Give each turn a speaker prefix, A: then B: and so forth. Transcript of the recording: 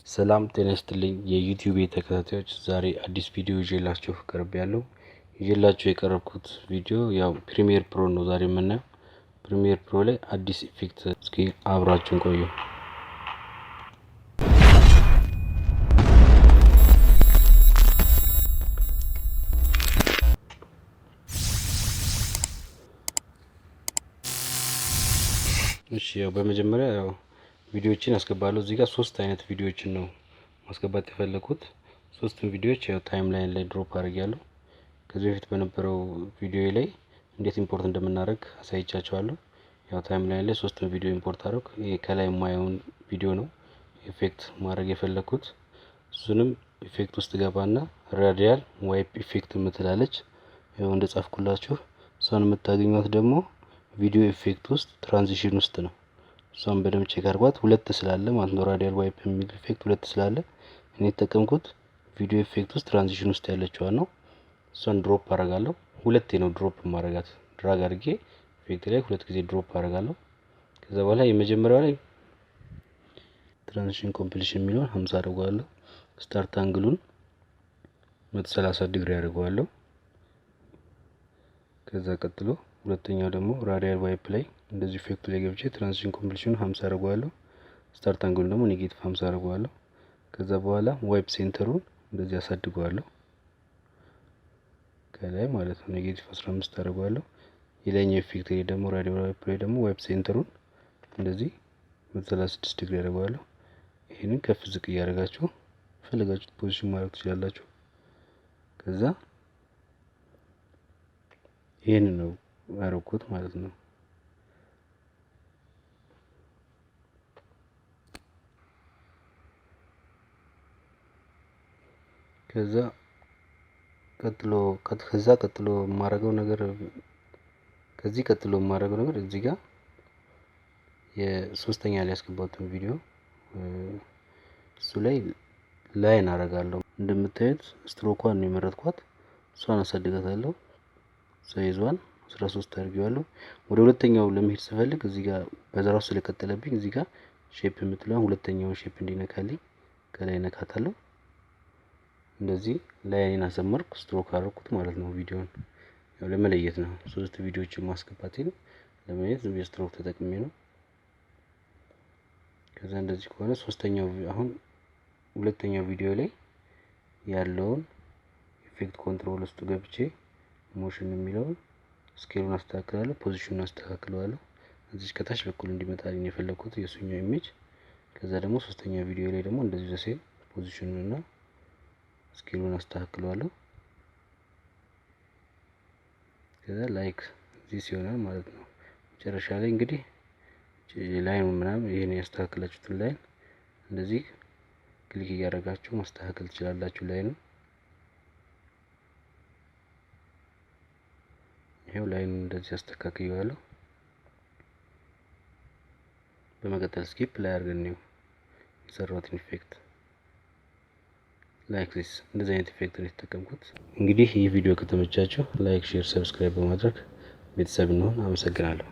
A: ሰላም ጤና ይስጥልኝ የዩቲዩብ ተከታታዮች፣ ዛሬ አዲስ ቪዲዮ ይዤላችሁ ቀርቤያለሁ። ይዤላችሁ የቀረብኩት ቪዲዮ ያው ፕሪሚየር ፕሮ ነው። ዛሬ የምናየው ፕሪሚየር ፕሮ ላይ አዲስ ኢፌክት፣ እስኪ አብራችሁን ቆዩ። እሺ ያው በመጀመሪያ ያው ቪዲዮዎችን አስገባለሁ። እዚህ ጋር 3 አይነት ቪዲዮዎችን ነው ማስገባት የፈለኩት። ሶስቱም ቪዲዮዎች ያው ታይም ላይን ላይ ድሮፕ አድርጌያለሁ። ከዚህ በፊት በነበረው ቪዲዮ ላይ እንዴት ኢምፖርት እንደምናደርግ አሳይቻችኋለሁ። ያው ታይም ላይን ላይ 3ቱም ቪዲዮ ኢምፖርት አደረኩ። ይሄ ከላይ የማየውን ቪዲዮ ነው ኢፌክት ማድረግ የፈለኩት። እሱንም ኢፌክት ውስጥ ገባና ራዲያል ዋይፕ ኢፌክት የምትላለች ያው እንደጻፍኩላችሁ፣ እሷን የምታገኙት ደግሞ ቪዲዮ ኢፌክት ውስጥ ትራንዚሽን ውስጥ ነው። እሷን በደንብ ቼክ አድርጓት። ሁለት ስላለ ማለት ነው ራዲያል ዋይፕ የሚል ኢፌክት ሁለት ስላለ እኔ ተጠቀምኩት ቪዲዮ ኢፌክት ውስጥ ትራንዚሽን ውስጥ ያለችው ነው። እሷን ድሮፕ አደርጋለሁ። ሁለቴ ነው ድሮፕ ማድረጋት። ድራግ አድርጌ ኢፌክት ላይ ሁለት ጊዜ ድሮፕ አደርጋለሁ። ከዛ በኋላ የመጀመሪያው ላይ ትራንዚሽን ኮምፕሊሽን የሚለውን 50 አደርጋለሁ። ስታርት አንግሉን 130 ዲግሪ አደርጋለሁ። ከዛ ቀጥሎ ሁለተኛው ደግሞ ራዲያል ዋይፕ ላይ እንደዚህ ኢፌክት ላይ ገብቼ ትራንዚሽን ኮምፕሊሽን 50 አደርጋለሁ። ስታርት አንግሉን ደግሞ ኔጌቲቭ 50 አደርጋለሁ። ከዛ በኋላ ዋይፕ ሴንተሩን እንደዚህ አሳድገዋለሁ ከላይ ማለት ነው ኔጌቲቭ 15 አደርጋለሁ። የላይኛው ኢፌክት ላይ ደግሞ ራዲያል ዋይፕ ላይ ደግሞ ዋይፕ ሴንተሩን እንደዚህ 136 ዲግሪ አደርጋለሁ። ይሄንን ከፍ ዝቅ እያደረጋችሁ ፈለጋችሁት ፖዚሽን ማድረግ ትችላላችሁ። ከዛ ይሄንን ነው ያደረኩት ማለት ነው። ከዛ ቀጥሎ የማደርገው ነገር እዚህ ጋር የሶስተኛ ላይ ያስገባሁትን ቪዲዮ እሱ ላይ ላይን አደርጋለሁ። እንደምታዩት ስትሮኳን ነው የመረጥኳት። እሷን አሳድጋታለሁ። ሳይዟን 13 አድርጌዋለሁ። ወደ ሁለተኛው ለመሄድ ስፈልግ እዚህ ጋር በዛራው ስለቀጠለብኝ እዚህ ጋር ሼፕ የምትለውን ሁለተኛውን ሼፕ እንዲነካልኝ ከላይ ነካታለሁ። እንደዚህ ላይን አሰመርኩ፣ ስትሮክ አደረኩት ማለት ነው። ቪዲዮን ያው ለመለየት ነው። 3 ቪዲዮዎችን ማስገባቴን ለመለየት ዝም ብዬ ስትሮክ ተጠቅሜ ነው። ከዛ እንደዚህ ከሆነ አሁን ሁለተኛው ቪዲዮ ላይ ያለውን ኢፌክት ኮንትሮል ውስጥ ገብቼ ሞሽን የሚለውን ስኬሉን አስተካክላለሁ፣ ፖዚሽኑን አስተካክለዋለሁ። እዚህ ከታች በኩል እንዲመጣልኝ የፈለኩት የሱኛው ኢሜጅ። ከዛ ደግሞ ሶስተኛው ቪዲዮ ላይ ደግሞ እንደዚህ ዘሴም ፖዚሽኑን እና ስኬሉን አስተካክለዋለሁ። ከዛ ላይክ ዚስ ይሆናል ማለት ነው። መጨረሻ ላይ እንግዲህ ላይኑ ምናምን ይሄን ያስተካክላችሁትን ላይን እንደዚህ ክሊክ እያደረጋችሁ ማስተካከል ትችላላችሁ ላይኑ። ይሄው ላይኑ እንደዚህ አስተካክየዋለሁ። በመቀጠል ስኪፕ ላይ አድርገን ነው የሰራሁትን ኢፌክት ላይክ ዚስ። እንደዚህ አይነት ኢፌክት ነው የተጠቀምኩት። እንግዲህ ይህ ቪዲዮ ከተመቻችሁ ላይክ፣ ሼር፣ ሰብስክራይብ በማድረግ ቤተሰብ እንሆን። አመሰግናለሁ።